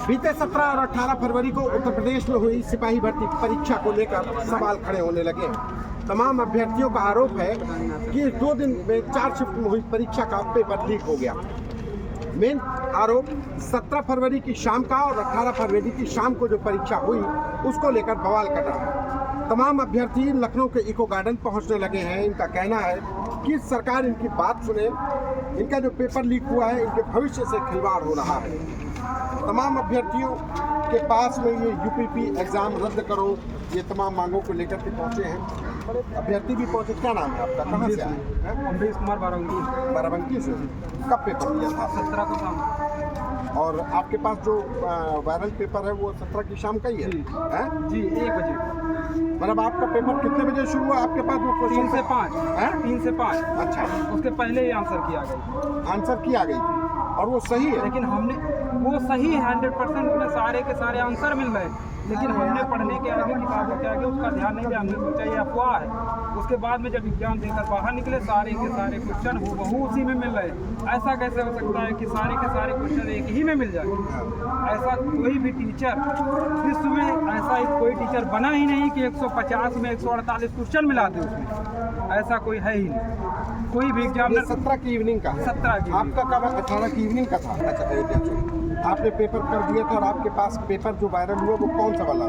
बीते 17 और 18 फरवरी को उत्तर प्रदेश में हुई सिपाही भर्ती परीक्षा को लेकर सवाल खड़े होने लगे। तमाम अभ्यर्थियों का आरोप है कि 2 दिन में 4 शिफ्ट में हुई परीक्षा का पेपर लीक हो गया। मेन आरोप 17 फरवरी की शाम का और 18 फरवरी की शाम को जो परीक्षा हुई उसको लेकर बवाल कर रहा है। तमाम अभ्यर्थी लखनऊ के इको गार्डन पहुंचने लगे हैं। इनका कहना है कि सरकार इनकी बात सुने, इनका जो पेपर लीक हुआ है इनके भविष्य से खिलवाड़ हो रहा है। तमाम अभ्यर्थियों के पास में ये यूपीपी एग्जाम रद्द करो, ये तमाम मांगों को लेकर के पहुंचे हैं। अभ्यर्थी भी पहुंचे। क्या नाम है आपका, कहाँ से आए हैं? अमरीश कुमार बाराबंकी से। कब पेपर दिया था? 17 को शाम। और आपके पास जो वायरल पेपर है वो 17 की शाम का ही है? जी 1 बजे। मतलब आपका पेपर कितने बजे शुरू हुआ? आपके पास वो 3 से 5 है? 3 से 5। अच्छा, उसके पहले ही आंसर किया गया। आंसर की आ गई थी और वो सही है? लेकिन हमने वो सही है 100% में सारे के सारे आंसर मिल रहे, लेकिन हमने पढ़ने के आगे किताबों के आगे उसका ध्यान नहीं दिया। हमने सोचा ये अफवाह है। उसके बाद में जब एग्जाम देकर बाहर निकले सारे के सारे क्वेश्चन हूबहू उसी में मिल रहे। ऐसा कैसे हो सकता है कि सारे के सारे क्वेश्चन एक ही में मिल जाए? ऐसा कोई भी टीचर विश्व में ऐसा कोई टीचर बना ही नहीं कि 150 में 148 क्वेश्चन मिला दे उसमें। ऐसा कोई है ही नहीं। कोई भी एग्जाम 17 की इवनिंग का 17 की। आपका कब? 18 की इवनिंग का था। अच्छा, अयोध्या से आपने पेपर कर दिया था और आपके पास पेपर जो वायरल हुआ वो कौन सा वाला?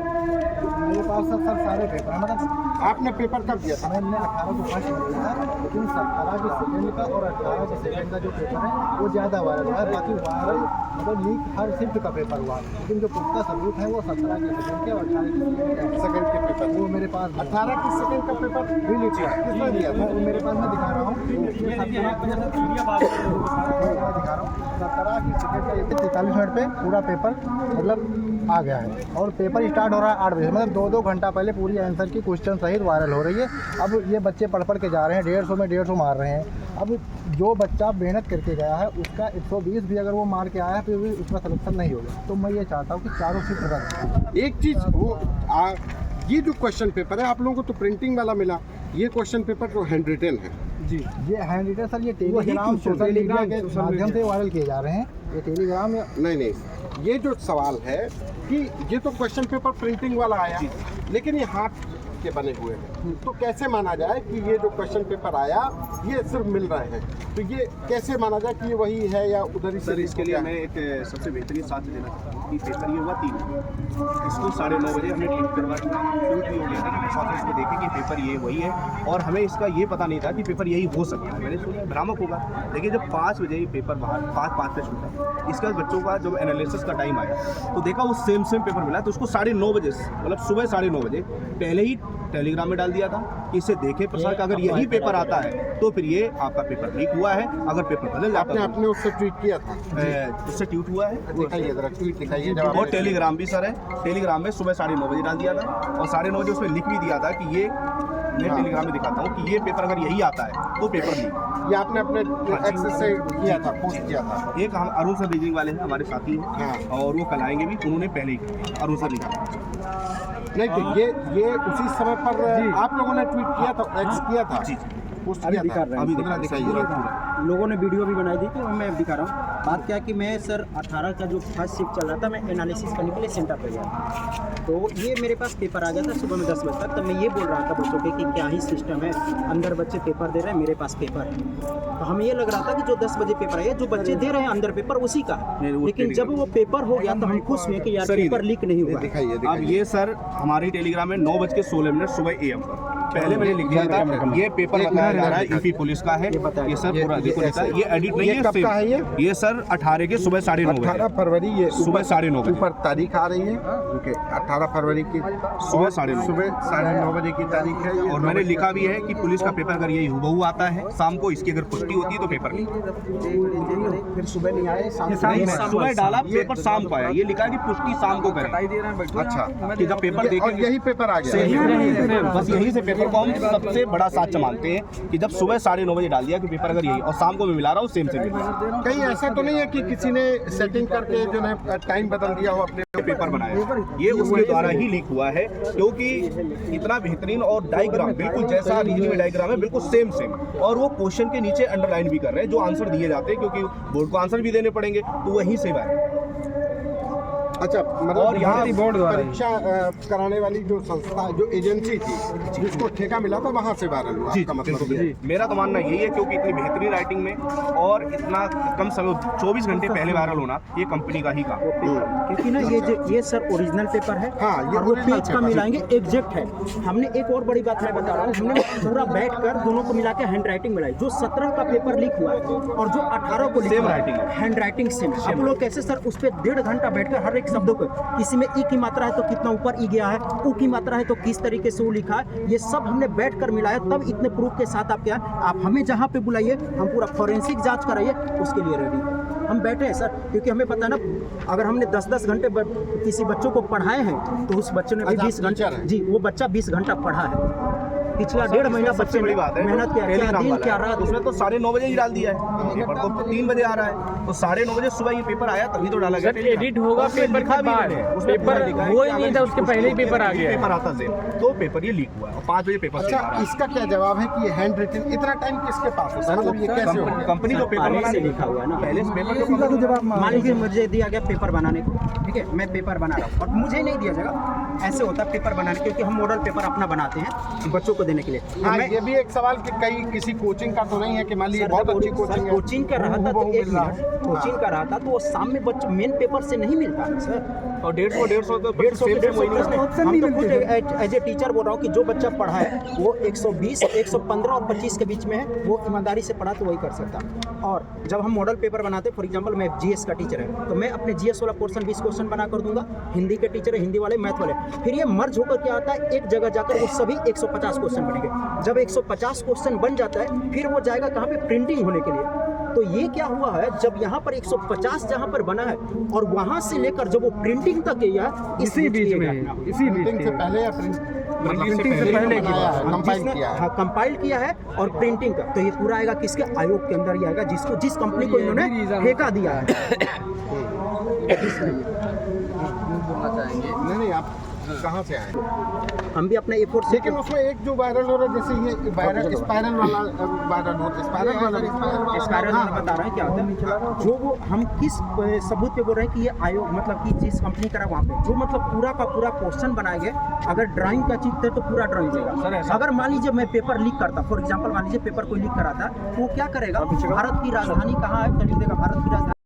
मेरे पास सर सारे पेपर हैं। मतलब आपने पेपर कब दिया था? मैंने 18 को फर्स्ट दिया था, लेकिन 17 के सेकेंड का और 18 के सेकेंड का जो पेपर है वो ज़्यादा वायरल हुआ है। बाकी वायरल मतलब लीक हर शिफ्ट का पेपर हुआ, लेकिन जो पुख्ता सबूत है वो 17 के सेकेंड के और 18 के सेकेंड के पेपर वो मेरे पास। 18 की सेकेंड का पेपर भी लीक हुआ? किसने दिया था? वो मेरे पास मैं दिखा रहा हूँ, दिखा रहा हूँ 17 की सेकेंड का 43 मिनट पे पूरा पेपर मतलब आ गया है। और पेपर स्टार्ट हो रहा है 8 बजे, मतलब 2-2 घंटा पहले पूरी आंसर की क्वेश्चन सहित वायरल हो रही है। अब ये बच्चे पढ़ के जा रहे हैं, 150 में 150 मार रहे हैं। अब जो बच्चा मेहनत करके गया है उसका 120 भी अगर वो मार के आया है फिर भी उसका सिलेक्शन नहीं होगा। तो मैं ये चाहता हूँ कि चारों सीट रद्द। एक चीज़ वो ये जो क्वेश्चन पेपर है आप लोगों को तो प्रिंटिंग वाला मिला, ये क्वेश्चन पेपर जो हैंड रिटन है जी ये हैंड रिटन सर, ये टेलीग्राम सोशल मीडिया के माध्यम से वायरल किए जा रहे हैं। ये टेलीग्राम या नहीं, ये जो सवाल है कि ये तो क्वेश्चन पेपर प्रिंटिंग वाला आया, लेकिन ये हाथ के बने हुए हैं, तो कैसे माना जाए कि ये जो क्वेश्चन पेपर आया ये सिर्फ मिल रहे हैं? तो ये कैसे माना जाए कि ये वही है या उधर ही? सर इसके लिए मैं एक सबसे बेहतरीन साथ देना चाहता हूँ कि पेपर ये हुआ 3 इसको 9:30 बजे हमने ट्वीट करवा दिया। ट्वीट भी हो गया था कि प्रशासन इसको देखे कि पेपर ये वही है, और हमें इसका ये पता नहीं था कि पेपर यही हो सकता है। मैंने सोचा भ्रामक होगा, लेकिन जब 5 बजे पेपर बाहर 5 पे छूटा, इसके बाद बच्चों का जब एनालिसिस का टाइम आया तो देखा वो सेम पेपर मिला। तो उसको 9:30 बजे मतलब सुबह 9:30 बजे पहले ही टेलीग्राम में डाल दिया था कि इसे देखे प्रसाद का अगर यही पेपर आता है तो फिर ये आपका पेपर लीक हुआ है। अगर पेपर बदल जाता है आपने उससे ट्वीट किया था? उससे ट्वीट हुआ है, दिखाइए जरा, ट्वीट दिखाइए। और टेलीग्राम भी सर है, टेलीग्राम में सुबह 9:30 बजे डाल दिया था और 9:30 बजे उसमें लिख भी दिया था कि ये मैं टेलीग्राम में दिखाता हूँ कि ये पेपर अगर यही आता है तो पेपर लीक। ये आपने अपने एक्सेस से किया था, पोस्ट किया था? एक हम अरुण सर रीजनिंग वाले हैं, हमारे साथी हैं और वो कल आएंगे भी, उन्होंने पहले ही अरुण सर लिखा। नहीं तो ये उसी समय पर आप लोगों ने ट्वीट किया था, एक्स किया था? जी पोस्ट किया था? अभी दिखाइए। लोगों ने वीडियो भी बनाई थी कि मैं दिखा रहा हूँ। बात क्या कि मैं सर 18 का जो फर्स्ट शिफ्ट चल रहा था, मैं एनालिसिस करने के लिए सेंटर पर गया, तो ये मेरे पास पेपर आ गया था सुबह में 10 बजे तक। तब मैं ये बोल रहा था बच्चों के कि क्या ही सिस्टम है, अंदर बच्चे पेपर दे रहे हैं, मेरे पास पेपर है। तो हमें ये लग रहा था कि जो 10 बजे पेपर आया, जो बच्चे दे रहे हैं अंदर पेपर उसी का है। लेकिन जब वो पेपर हो गया तो हम खुश हुए कि यार पेपर लीक नहीं हुआ। दिखाइए। अब ये सर हमारी टेलीग्राम में 9:16 सुबह AM पर पहले मैंने लिख दिया था ये पेपर बताया जा रहा है यूपी पुलिस का है। ये सर पूरा देखो लिखा है, ये एडिट नहीं है। कब का है ये? सर 18 के सुबह 9:30 बजे। 18 फरवरी ये सुबह 9:30 बजे ऊपर तारीख आ रही है। ओके, 18 फरवरी की सुबह 9:30 बजे की तारीख है। और मैंने लिखा भी है कि पुलिस का पेपर अगर यही हुबहू आता है शाम को, इसकी अगर पुष्टि होती है तो पेपर लीक। फिर सुबह नहीं आए, सुबह डाला पेपर शाम को आया, ये लिखा है कि पुष्टि शाम को करें। अच्छा, कि जब पेपर देखें और यही पेपर आ गया? बस यही से पेपर को हम सबसे बड़ा साच मानते हैं कि जब सुबह 9:30 बजे डाल दिया कि पेपर अगर यही, और शाम को मैं मिला रहा हूँ सेम से पेपर। कहीं ऐसा तो नहीं है कि किसी ने सेटिंग करके जो है टाइम बदल दिया हो अपने पेपर बनाया? ये उसके द्वारा ही लीक हुआ है, क्योंकि इतना बेहतरीन और डायग्राम बिल्कुल जैसा रीजनिंग में डायग्राम है बिल्कुल सेम और वो क्वेश्चन के नीचे अंडरलाइन भी कर रहे हैं जो आंसर दिए जाते हैं, क्योंकि बोर्ड को आंसर भी देने पड़ेंगे तो वहीं से है। अच्छा, मतलब और यहाँ बोर्ड द्वारा ही। परीक्षा कराने वाली जो संस्था, जो एजेंसी थी जिसको ठेका मिला था, वहाँ से वायरल हुआ जी आपका मतलब ये है? मेरा तो मानना यही है, क्योंकि इतनी बेहतरीन राइटिंग में और इतना कम समय 24 घंटे पहले वायरल होना, ये कंपनी का ही काम है। क्योंकि ना ये सर ओरिजिनल पेपर है। हाँ, ये और वो original पेज का पेपर है। मिलाएंगे एग्जैक्ट है। हमने एक और बड़ी बात मैं बता रहा हूँ, हमने पूरा बैठकर दोनों को मिला के हैंड राइटिंग मिलाई। जो 17 का पेपर लीक हुआ है और जो 18 को Same writing है। Hand writing same. आप लोग कैसे सर उस पर 1.5 घंटा बैठकर हर एक शब्दों को, किसी में ई की मात्रा है तो कितना ऊपर ई गया है, ऊ की मात्रा है तो किस तरीके से वो लिखा है, ये सब हमने बैठकर मिलाया, तब इतने प्रूफ के साथ आप क्या, आप हमें जहाँ पे बुलाइए, हम पूरा फॉरेंसिक जांच कराइए, उसके लिए रेडी हम बैठे हैं सर। क्योंकि हमें पता है ना, अगर हमने 10-10 घंटे किसी बच्चों को पढ़ाए हैं तो उस बच्चे ने भी अच्छा, 20 आप घंटे, टीचर हैं? जी वो बच्चा 20 घंटा पढ़ा है। पिछला 1.5 महीना सबसे बच्चे बड़ी ने बात है, मेहनत किया, पहले क्या काम दिन वाला क्या है। रात। उसमें तो 9:30 बजे ही डाल दिया है, पेपर तो 3 बजे आ रहा है, तो 9:30 बजे सुबह ये पेपर आया तभी तो डाला गया। एडिट होगा पेपर के बाद, पेपर हो ही नहीं था, उसके पहले ही पेपर आ गया है। पेपर आता से तो पेपर ये लीक हुआ है और 5 बजे पेपर अच्छा, इसका क्या जवाब है कि ये हैंड रिटन इतना टाइम किसके पास है? मतलब ये कैसे हो गया? कंपनी को पेपर पहले से बनाने लिखा हुआ है ना, पहले से पेपर तो मान लीजिए मुझे दिया गया पेपर बनाने को, ठीक है, मैं पेपर बना रहा हूँ और मुझे नहीं दिया जाएगा। ऐसे होता है पेपर बनाने, क्योंकि हम मॉडल पेपर अपना बनाते हैं बच्चों को देने के लिए। हाँ, मैं ये भी एक सवाल कि कई किसी कोचिंग का तो नहीं है कि मान लीजिए बहुत अच्छी कोचिंग है, कोचिंग का रहा था तो हूबहू एक मिल रहा मिनट, है। कोचिंग का रहा था तो वो सामने बच्चों मेन पेपर से नहीं मिलता है सर। और 150 तो 150 हम तो खुद एज ए टीचर बोल रहा हूँ कि जो बच्चा पढ़ा है वो 120, 115 और 25 के बीच में है, वो ईमानदारी से पढ़ा तो वही कर सकता। और जब हम मॉडल पेपर बनाते हैं, फॉर एग्जांपल मैं जीएस का टीचर है तो मैं अपने जीएस वाला पोर्शन 20 क्वेश्चन बना कर दूंगा, हिंदी के टीचर है हिंदी वाले, मैथ वाले, फिर ये मर्ज होकर क्या आता है, एक जगह जाकर वो सभी 150 क्वेश्चन बनेंगे। जब 150 क्वेश्चन बन जाता है फिर वो जाएगा कहाँ पे, प्रिंटिंग होने के लिए। तो ये क्या हुआ है, जब यहाँ पर 150 जहाँ पर बना है और वहाँ से लेकर जब वो प्रिंटिंग तक गया, इसी बीच में, इसी बीच प्रिंटिंग से में। पहले या प्रिंटिंग से पहले की बात है। कंपाइल जिसने किया है। हाँ कंपाइल किया है और प्रिंटिंग का, तो ये पूरा आएगा किसके, आयोग के अंदर ही आएगा, जिसको जिस कंपनी को इन्होंने ठेका दिया है। नहीं, आप कहाँ से आए? हम भी अपने एफर्ट से, लेकिन उसमें एक जो वायरल हो रहा है, जैसे ये वायरल स्पाइरल वाला वायरल हो रहा है, स्पाइरल हाँ, में बता रहे हैं क्या होता है, जो वो हम किस सबूत पे बोल रहे हैं कि ये आयोग, मतलब कि जिस कंपनी करा वहाँ पे जो मतलब पूरा का पूरा क्वेश्चन बनाया गया, अगर ड्राइंग का चीज थे तो पूरा ड्राइंग देगा। अगर मान लीजिए मैं पेपर लीक करता, फॉर एग्जाम्पल मान लीजिए पेपर कोई लीक कराता, तो वो क्या करेगा, भारत की राजधानी कहाँ है, तो लिख देगा भारत की राजधानी